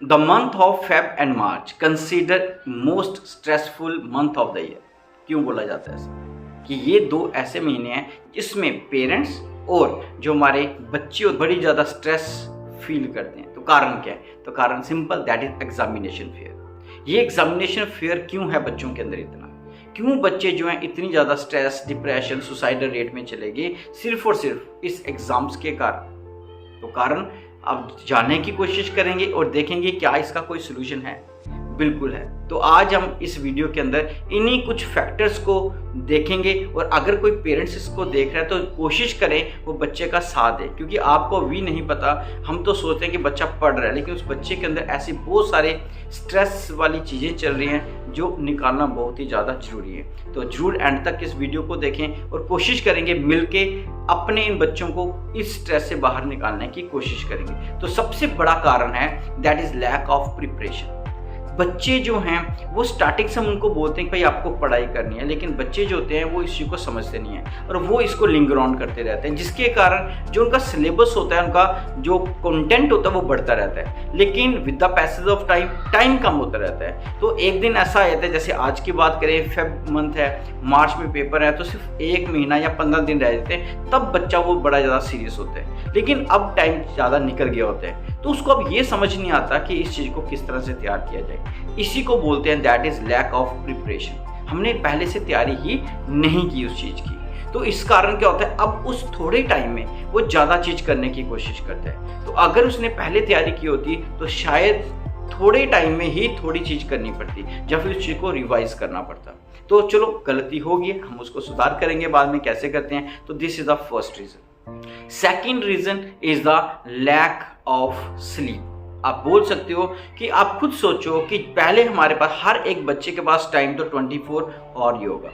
The month of Feb and March consider most stressful month of the year. क्यों बोला जाता है ऐसा? कि ये दो ऐसे महीने हैं जिसमें पेरेंट्स और जो हमारे बच्चे बड़ी ज़्यादा स्ट्रेस फील करते हैं। तो कारण क्या है? तो कारण simple, that is examination fair. ये एग्जामिनेशन फेयर क्यों है बच्चों के अंदर इतना? क्यों बच्चे जो हैं इतनी ज़्यादा स्ट्रेस, डिप्रेशन, सुसाइडल रेट में चले गए सिर्फ और सिर्फ इस एग्जाम्स के कारण? तो कारण अब जानने की कोशिश करेंगे और देखेंगे क्या इसका कोई सोल्यूशन है। बिल्कुल है। तो आज हम इस वीडियो के अंदर इन्हीं कुछ फैक्टर्स को देखेंगे और अगर कोई पेरेंट्स इसको देख रहा है तो कोशिश करें वो बच्चे का साथ दे, क्योंकि आपको भी नहीं पता। हम तो सोचते हैं कि बच्चा पढ़ रहा है, लेकिन उस बच्चे के अंदर ऐसी बहुत सारे स्ट्रेस वाली चीज़ें चल रही हैं जो निकालना बहुत ही ज़्यादा ज़रूरी है। तो जरूर एंड तक इस वीडियो को देखें और कोशिश करेंगे मिलके अपने इन बच्चों को इस स्ट्रेस से बाहर निकालने की कोशिश करेंगे। तो सबसे बड़ा कारण है that is lack of preparation. बच्चे जो हैं वो स्टार्टिंग से हम उनको बोलते हैं कि भाई आपको पढ़ाई करनी है, लेकिन बच्चे जो होते हैं वो इस चीज़ को समझते नहीं है और वो इसको लिंगर ऑन करते रहते हैं, जिसके कारण जो उनका सिलेबस होता है, उनका जो कंटेंट होता है वो बढ़ता रहता है, लेकिन with the passage of time कम होता रहता है। तो एक दिन ऐसा आ जाता है, जैसे आज की बात करें, फेब मंथ है, मार्च में पेपर है, तो सिर्फ 1 महीना या 15 दिन रह जाते हैं, तब बच्चा वो बड़ा ज़्यादा सीरियस होता है। लेकिन अब टाइम ज़्यादा निकल गया होता है तो उसको अब ये समझ नहीं आता कि इस चीज़ को किस तरह से तैयार किया जाए। इसी को बोलते हैं that is lack of preparation. हमने पहले से तैयारी ही नहीं की उस चीज़ की, तो इस कारण क्या होता है, अब उस थोड़े टाइम में वो ज़्यादा चीज़ करने की कोशिश करता है। तो अगर उसने पहले तैयारी की होती तो शायद थोड़े टाइम में ही थोड़ी चीज़ करनी पड़ती या फिर उस चीज़ को रिवाइज करना पड़ता। तो चलो, गलती होगी, हम उसको सुधार करेंगे बाद में, कैसे करते हैं। तो this is the first reason. Second reason is the lack of sleep. आप बोल सकते हो कि आप खुद सोचो कि पहले हमारे पास हर एक बच्चे के पास टाइम तो 24 और ही होगा,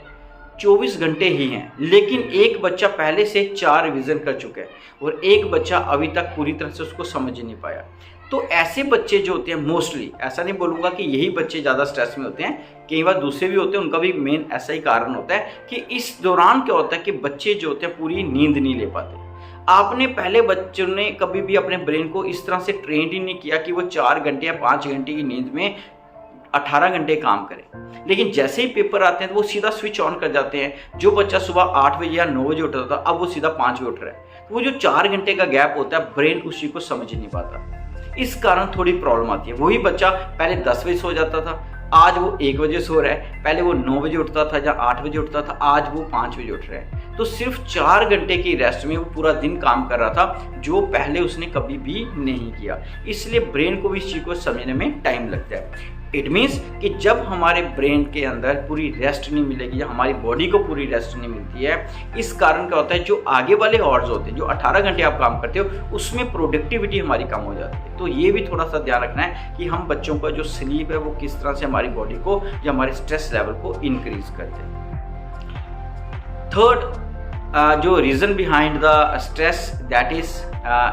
24 घंटे ही हैं, लेकिन एक बच्चा पहले से 4 रिवीजन कर चुका है और एक बच्चा अभी तक पूरी तरह से उसको समझ ही नहीं पाया। तो ऐसे बच्चे जो होते हैं, मोस्टली, ऐसा नहीं बोलूँगा कि यही बच्चे ज़्यादा स्ट्रेस में होते हैं, कई बार दूसरे भी होते हैं, उनका भी मेन ऐसा ही कारण होता है कि इस दौरान क्या होता है कि बच्चे जो होते हैं पूरी नींद नहीं ले पाते। आपने पहले बच्चों ने कभी भी अपने ब्रेन को इस तरह से ट्रेन ही नहीं किया कि वो 4 घंटे या 5 घंटे की नींद में 18 घंटे काम करें, लेकिन जैसे ही पेपर आते हैं तो वो सीधा स्विच ऑन कर जाते हैं। जो बच्चा सुबह 8 बजे या 9 बजे उठता था, अब वो सीधा 5 बजे उठ रहा है। तो वो जो 4 घंटे का गैप होता है, ब्रेन उसी को समझ ही नहीं पाता। इस कारण थोड़ी प्रॉब्लम आती है। वही बच्चा पहले 10 बजे सो जाता था, आज वो 1 बजे सो रहा है। पहले वो 9 बजे उठता था या 8 बजे उठता था, आज वो 5 बजे उठ रहा है। तो सिर्फ 4 घंटे की रेस्ट में वो पूरा दिन काम कर रहा था, जो पहले उसने कभी भी नहीं किया। इसलिए ब्रेन को भी इस चीज़ को समझने में टाइम लगता है। इट मीन्स कि जब हमारे ब्रेन के अंदर पूरी रेस्ट नहीं मिलेगी या हमारी बॉडी को पूरी रेस्ट नहीं मिलती है, इस कारण क्या होता है, जो आगे वाले हॉर्स होते हैं, जो 18 घंटे आप काम करते हो, उसमें प्रोडक्टिविटी हमारी कम हो जाती है। तो ये भी थोड़ा सा ध्यान रखना है कि हम बच्चों का जो स्लीप है वो किस तरह से हमारी बॉडी को या हमारे स्ट्रेस लेवल को इंक्रीज करते हैं। थर्ड जो reason behind the stress, that is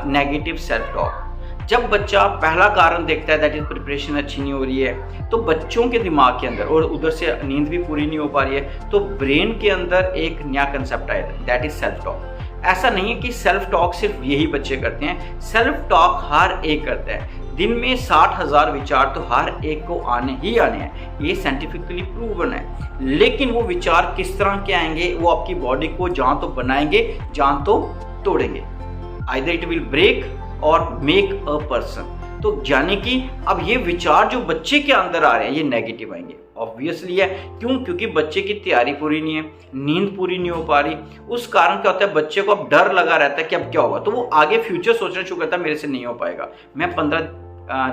negative self talk. जब बच्चा पहला कारण देखता है दैट इज प्रिपरेशन अच्छी नहीं हो रही है, तो बच्चों के दिमाग के अंदर, और उधर से नींद भी पूरी नहीं हो पा रही है, तो ब्रेन के अंदर एक नया कंसेप्ट आया दैट इज सेल्फ टॉक। ऐसा नहीं है कि सेल्फ टॉक सिर्फ यही बच्चे करते हैं, सेल्फ टॉक हर एक करता है। दिन में 60,000 विचार तो हर एक को आने ही आने हैं, ये साइंटिफिकली प्रूवन है। लेकिन वो विचार किस तरह के आएंगे, वो आपकी बॉडी को जहाँ तो बनाएंगे, जहाँ तो तोड़ेंगे। आइदर इट विल ब्रेक और मेक अ पर्सन। तो यानी कि अब ये विचार जो बच्चे के अंदर आ रहे हैं ये नेगेटिव आएंगे, ऑब्वियसली है। क्यों? क्योंकि बच्चे की तैयारी पूरी नहीं है, नींद पूरी नहीं हो पा रही। उस कारण क्या होता है, बच्चे को अब डर लगा रहता है कि अब क्या होगा, तो वो आगे फ्यूचर सोचना शुरू करता है, मेरे से नहीं हो पाएगा, मैं 15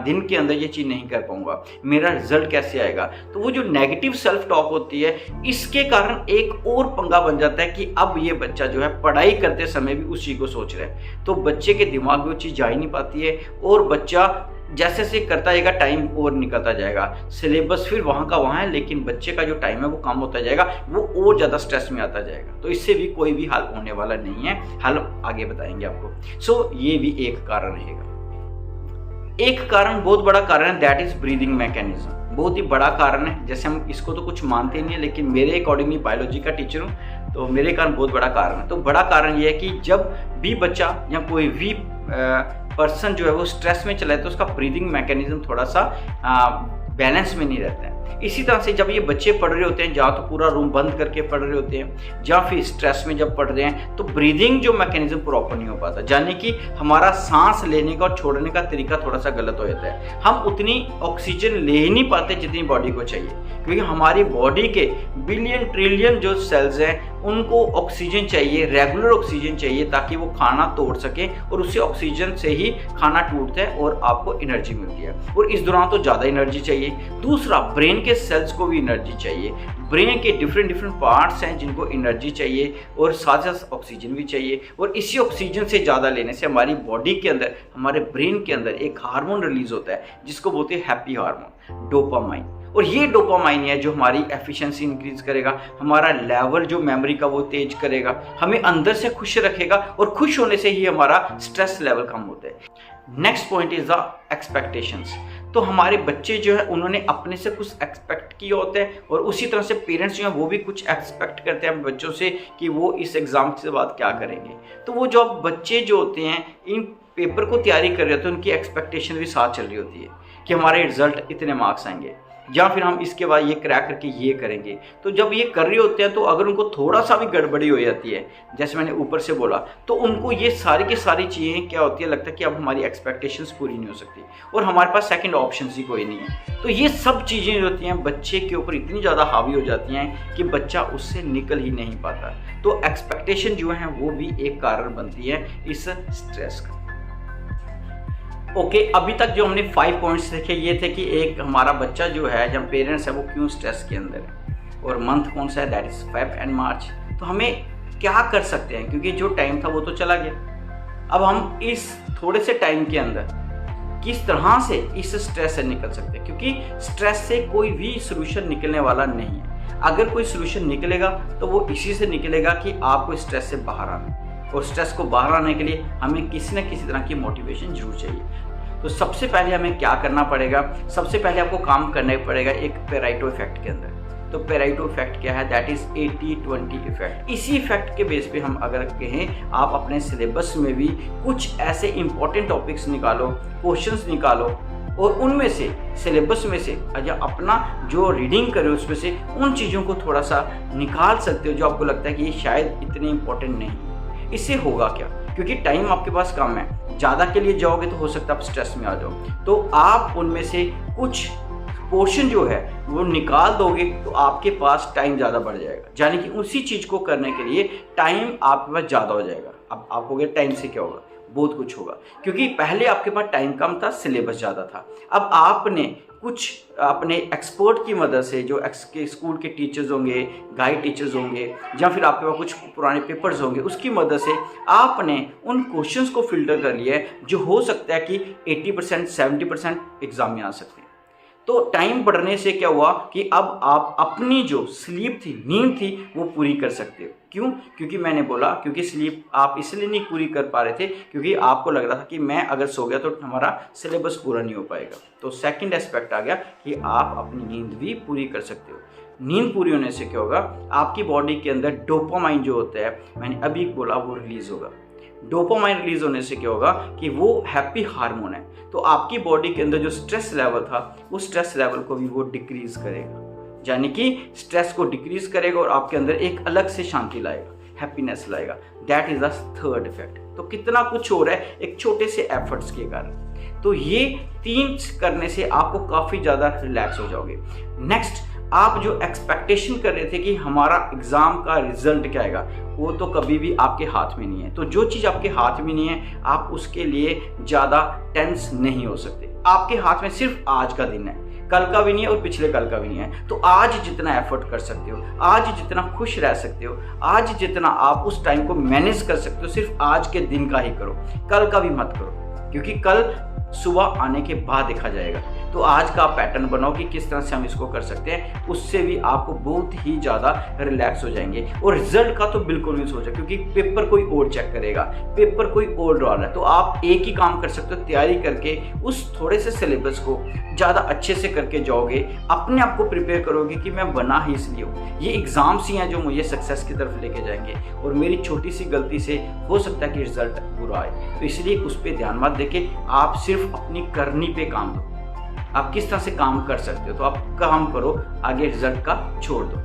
दिन के अंदर ये चीज़ नहीं कर पाऊंगा, मेरा रिजल्ट कैसे आएगा। तो वो जो नेगेटिव सेल्फ टॉक होती है, इसके कारण एक और पंगा बन जाता है कि अब ये बच्चा जो है पढ़ाई करते समय भी उस चीज़ को सोच रहा है, तो बच्चे के दिमाग में वो चीज़ जा ही नहीं पाती है और बच्चा जैसे जैसे करता जाएगा टाइम और निकलता जाएगा, सिलेबस फिर वहाँ का वहाँ है, लेकिन बच्चे का जो टाइम है वो कम होता जाएगा, वो और ज़्यादा स्ट्रेस में आता जाएगा। तो इससे भी कोई भी हल होने वाला नहीं है, हल आगे बताएंगे आपको। सो ये भी एक कारण रहेगा। एक कारण, बहुत बड़ा कारण है, दैट इज ब्रीदिंग मैकेनिज्म। बहुत ही बड़ा कारण है, जैसे हम इसको तो कुछ मानते नहीं है, लेकिन मेरे अकॉर्डिंगली बायोलॉजी का टीचर हूँ तो मेरे कारण बहुत बड़ा कारण है। तो बड़ा कारण ये है कि जब भी बच्चा या कोई भी पर्सन जो है वो स्ट्रेस में चला है तो उसका ब्रीदिंग मैकेनिज्म थोड़ा सा बैलेंस में नहीं रहता है। इसी तरह से जब ये बच्चे पढ़ रहे होते हैं, जहाँ तो पूरा रूम बंद करके पढ़ रहे होते हैं, या फिर स्ट्रेस में जब पढ़ रहे हैं, तो ब्रीदिंग जो मैकेनिज्म प्रॉपर नहीं हो पाता, यानी कि हमारा सांस लेने का और छोड़ने का तरीका थोड़ा सा गलत हो जाता है। हम उतनी ऑक्सीजन ले ही नहीं पाते जितनी बॉडी को चाहिए, क्योंकि हमारी बॉडी के बिलियन ट्रिलियन जो सेल्स हैं उनको ऑक्सीजन चाहिए, रेगुलर ऑक्सीजन चाहिए, ताकि वो खाना तोड़ सके, और उसी ऑक्सीजन से ही खाना टूटता है और आपको एनर्जी मिलती है। और इस दौरान तो ज़्यादा एनर्जी चाहिए। दूसरा, ब्रेन के सेल्स को भी एनर्जी चाहिए। ब्रेन के डिफरेंट पार्ट्स हैं जिनको एनर्जी चाहिए और साथ साथ ऑक्सीजन भी चाहिए, और इसी ऑक्सीजन से ज़्यादा लेने से हमारी बॉडी के अंदर, हमारे ब्रेन के अंदर एक हार्मोन रिलीज होता है जिसको बोलते हैं हैप्पी हार्मोन, डोपामाइन। और ये डोपामाइन है जो हमारी एफिशिएंसी इंक्रीज करेगा, हमारा लेवल जो मेमोरी का वो तेज करेगा, हमें अंदर से खुश रखेगा, और खुश होने से ही हमारा स्ट्रेस लेवल कम होता है। Next point is the expectations. तो हमारे बच्चे जो है उन्होंने अपने से कुछ एक्सपेक्ट किया होता है, और उसी तरह से पेरेंट्स जो हैं वो भी कुछ एक्सपेक्ट करते हैं बच्चों से कि वो इस एग्ज़ाम के बाद क्या करेंगे। तो वो जो बच्चे जो होते हैं इन पेपर को तैयारी कर रहे होते हैं, उनकी एक्सपेक्टेशन भी साथ चल रही होती है कि हमारे रिजल्ट इतने मार्क्स आएंगे, या फिर हम इसके बाद ये क्रैक करके ये करेंगे। तो जब ये कर रहे होते हैं तो अगर उनको थोड़ा सा भी गड़बड़ी हो जाती है, जैसे मैंने ऊपर से बोला, तो उनको ये सारी की सारी चीज़ें क्या होती है, लगता है कि अब हमारी एक्सपेक्टेशंस पूरी नहीं हो सकती और हमारे पास सेकंड ऑप्शन ही कोई नहीं है। तो ये सब चीज़ें जो होती हैं बच्चे के ऊपर इतनी ज़्यादा हावी हो जाती हैं कि बच्चा उससे निकल ही नहीं पाता। तो एक्सपेक्टेशन जो है वो भी एक कारण बनती है इस स्ट्रेस का। ओके, अभी तक जो हमने 5 पॉइंट्स देखे ये थे कि एक हमारा बच्चा जो है, जब पेरेंट्स है, वो क्यों स्ट्रेस के अंदर है, और मंथ कौन सा है, दैट इज फेब एंड मार्च। तो हमें क्या कर सकते हैं, क्योंकि जो टाइम था वो तो चला गया। अब हम इस थोड़े से टाइम के अंदर किस तरह से इस स्ट्रेस से निकल सकते हैं, क्योंकि स्ट्रेस से कोई भी सोल्यूशन निकलने वाला नहीं है। अगर कोई सोल्यूशन निकलेगा तो वो इसी से निकलेगा कि आपको स्ट्रेस से बाहर आना, और स्ट्रेस को बाहर आने के लिए हमें किसी न किसी तरह की मोटिवेशन जरूर चाहिए। तो सबसे पहले हमें क्या करना पड़ेगा, सबसे पहले आपको काम करना पड़ेगा एक पेरेटो इफेक्ट के अंदर। तो पेरेटो इफेक्ट क्या है, दैट इज 80-20 इफेक्ट। इसी इफेक्ट के बेस पे हम अगर कहें, आप अपने सिलेबस में भी कुछ ऐसे इंपॉर्टेंट टॉपिक्स निकालो, क्वेश्चंस निकालो, और उनमें से सिलेबस में से या अपना जो रीडिंग करें उसमें से उन चीज़ों को थोड़ा सा निकाल सकते हो जो आपको लगता है कि ये शायद इतने इंपॉर्टेंट नहीं। इससे होगा क्या, क्योंकि टाइम आपके पास कम है, ज़्यादा के लिए जाओगे तो हो सकता है आप स्ट्रेस में आ जाओ। तो आप उनमें से कुछ पोर्शन जो है वो निकाल दोगे तो आपके पास टाइम ज़्यादा बढ़ जाएगा, यानी कि उसी चीज़ को करने के लिए टाइम आपके पास ज़्यादा हो जाएगा। अब आप कहोगे टाइम से क्या होगा, बहुत कुछ होगा, क्योंकि पहले आपके पास टाइम कम था, सिलेबस ज़्यादा था। अब आपने कुछ अपने एक्सपर्ट की मदद से, जो के स्कूल के टीचर्स होंगे, गाइड टीचर्स होंगे, या फिर आपके पास कुछ पुराने पेपर्स होंगे, उसकी मदद से आपने उन क्वेश्चंस को फिल्टर कर लिया है जो हो सकता है कि 80% 70% एग्जाम में आ सकते हैं। तो टाइम बढ़ने से क्या हुआ कि अब आप अपनी जो स्लीप थी, नींद थी, वो पूरी कर सकते हो। क्यों? क्योंकि मैंने बोला, क्योंकि स्लीप आप इसलिए नहीं पूरी कर पा रहे थे क्योंकि आपको लग रहा था कि मैं अगर सो गया तो हमारा सिलेबस पूरा नहीं हो पाएगा। तो सेकंड एस्पेक्ट आ गया कि आप अपनी नींद भी पूरी कर सकते हो। नींद पूरी होने से क्या होगा, आपकी बॉडी के अंदर डोपामाइन जो होता है, मैंने अभी बोला, वो रिलीज होगा। डोपामाइन रिलीज होने से क्या होगा कि वो हैप्पी हार्मोन है, तो आपकी बॉडी के अंदर जो स्ट्रेस लेवल था, वो स्ट्रेस लेवल को भी वो डिक्रीज करेगा, यानी कि स्ट्रेस को डिक्रीज करेगा और आपके अंदर एक अलग से शांति लाएगा, हैप्पीनेस लाएगा। That is the third effect. तो कितना कुछ हो रहा है एक छोटे से एफर्ट्स के कारण। तो ये 3 करने से आपको काफ़ी ज़्यादा रिलैक्स हो जाओगे। नेक्स्ट, आप जो एक्सपेक्टेशन कर रहे थे कि हमारा एग्ज़ाम का रिजल्ट क्या आएगा, वो तो कभी भी आपके हाथ में नहीं है। तो जो चीज़ आपके हाथ में नहीं है, आप उसके लिए ज़्यादा टेंस नहीं हो सकते। आपके हाथ में सिर्फ आज का दिन है, कल का भी नहीं है और पिछले कल का भी नहीं है। तो आज जितना एफर्ट कर सकते हो, आज जितना खुश रह सकते हो, आज जितना आप उस टाइम को मैनेज कर सकते हो, सिर्फ आज के दिन का ही करो, कल का भी मत करो, क्योंकि कल सुबह आने के बाद देखा जाएगा। तो आज का पैटर्न बनाओ कि किस तरह से हम इसको कर सकते हैं, उससे भी आपको बहुत ही ज़्यादा रिलैक्स हो जाएंगे। और रिजल्ट का तो बिल्कुल नहीं सोचा, क्योंकि पेपर कोई और चेक करेगा, पेपर कोई और ड्रॉ रहा है। तो आप एक ही काम कर सकते हो, तैयारी करके उस थोड़े से सिलेबस को ज़्यादा अच्छे से करके जाओगे, अपने आप को प्रिपेयर करोगे कि मैं बना ही इसलिए हूँ। ये एग्ज़ाम्स ही हैं जो मुझे सक्सेस की तरफ लेके जाएंगे, और मेरी छोटी सी गलती से हो सकता है कि रिजल्ट बुरा आए। तो इसलिए उस पर ध्यान मत देके आप सिर्फ अपनी करनी पे काम दो। आप किस तरह से काम कर सकते हो तो आप काम करो, आगे रिजल्ट का छोड़ दो।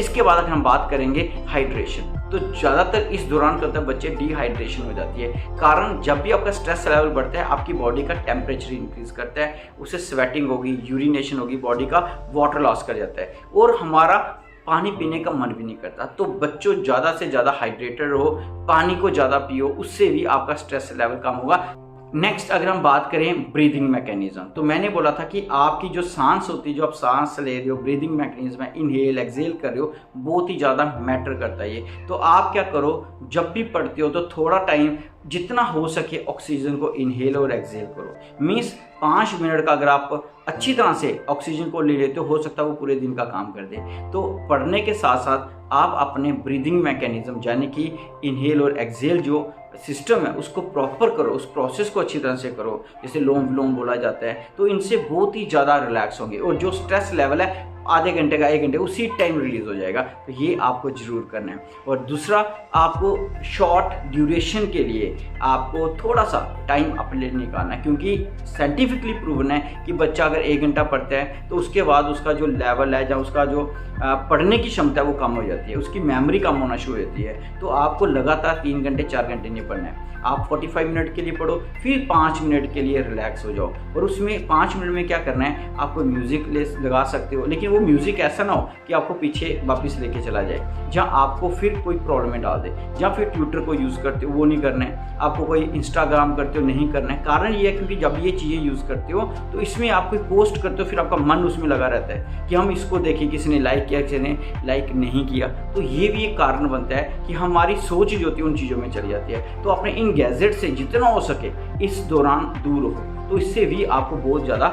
इसके बाद अगर हम बात करेंगे हाइड्रेशन, तो ज़्यादातर इस दौरान क्या होता है, बच्चे डिहाइड्रेशन हो जाती है। कारण जब भी आपका स्ट्रेस लेवल बढ़ता है, आपकी बॉडी का टेम्परेचर इंक्रीज करता है, उससे स्वेटिंग होगी, यूरिनेशन होगी, बॉडी का वाटर लॉस कर जाता है, और हमारा पानी पीने का मन भी नहीं करता। तो बच्चों ज़्यादा से ज़्यादा हाइड्रेटेड रहो, पानी को ज़्यादा पियो, उससे भी आपका स्ट्रेस लेवल कम होगा। नेक्स्ट अगर हम बात करें ब्रीदिंग मैकेनिज्म, तो मैंने बोला था कि आपकी जो सांस होती है, जो आप सांस ले रहे हो, ब्रीदिंग मैकेनिज्म है, इनहेल एक्सेल कर रहे हो, बहुत ही ज़्यादा मैटर करता है ये। तो आप क्या करो, जब भी पढ़ते हो तो थोड़ा टाइम जितना हो सके ऑक्सीजन को इनहेल और एक्सेल करो। मीन्स 5 मिनट का अगर आप अच्छी तरह से ऑक्सीजन को ले लेते हो सकता है वो पूरे दिन का काम कर दे। तो पढ़ने के साथ साथ आप अपने ब्रीदिंग मैकेनिज्म यानी कि इनहेल और एक्सेल जो सिस्टम है उसको प्रॉपर करो, उस प्रोसेस को अच्छी तरह से करो, जैसे लोम विलोम बोला जाता है। तो इनसे बहुत ही ज़्यादा रिलैक्स होंगे, और जो स्ट्रेस लेवल है आधे घंटे का 1 घंटे उसी टाइम रिलीज हो जाएगा। तो ये आपको जरूर करना है। और दूसरा, आपको शॉर्ट ड्यूरेशन के लिए आपको थोड़ा सा टाइम अपने लिए निकालना है, क्योंकि साइंटिफिकली प्रूवन है कि बच्चा अगर 1 घंटा पढ़ता है तो उसके बाद उसका जो लेवल है या उसका जो पढ़ने की क्षमता है वो कम हो जाती है, उसकी मेमोरी कम होना शुरू हो जाती है। तो आपको लगातार 3 घंटे 4 घंटे नहीं पढ़ना है। आप 45 मिनट के लिए पढ़ो, फिर 5 मिनट के लिए रिलैक्स हो जाओ। और उसमें 5 मिनट में क्या करना है, आपको म्यूज़िक लगा सकते हो, लेकिन वो म्यूज़िक ऐसा ना हो कि आपको पीछे वापस लेके चला जाए, जहाँ आपको फिर कोई प्रॉब्लम में डाल दे। जहाँ फिर ट्विटर को यूज़ करते हो वो नहीं करना है, आपको कोई इंस्टाग्राम करते हो नहीं करना है। कारण ये है क्योंकि जब ये चीज़ें यूज़ करते हो तो इसमें आप कोई पोस्ट करते हो, फिर आपका मन उसमें लगा रहता है कि हम इसको देखें, किसी ने लाइक किया, किसी ने लाइक नहीं किया। तो ये भी एक कारण बनता है कि हमारी सोच जो होती है उन चीज़ों में चली जाती है। तो अपने इन गैजेट से जितना हो सके इस दौरान दूर हो, तो इससे भी आपको बहुत ज़्यादा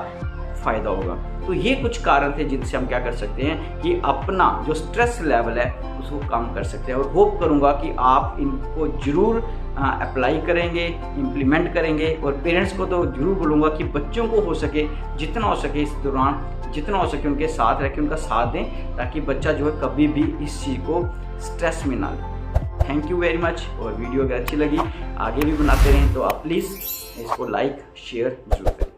फायदा होगा। तो ये कुछ कारण थे जिनसे हम क्या कर सकते हैं कि अपना जो स्ट्रेस लेवल है उसको कम कर सकते हैं। और होप करूँगा कि आप इनको ज़रूर अप्लाई करेंगे, इम्प्लीमेंट करेंगे। और पेरेंट्स को तो ज़रूर बोलूँगा कि बच्चों को हो सके जितना हो सके इस दौरान जितना हो सके उनके साथ रह के उनका साथ दें, ताकि बच्चा जो है कभी भी इस चीज़ को स्ट्रेस में ना ले। Thank you very much. और वीडियो अगर अच्छी लगी आगे भी बनाते रहें तो आप प्लीज़ इसको लाइक शेयर जरूर करें।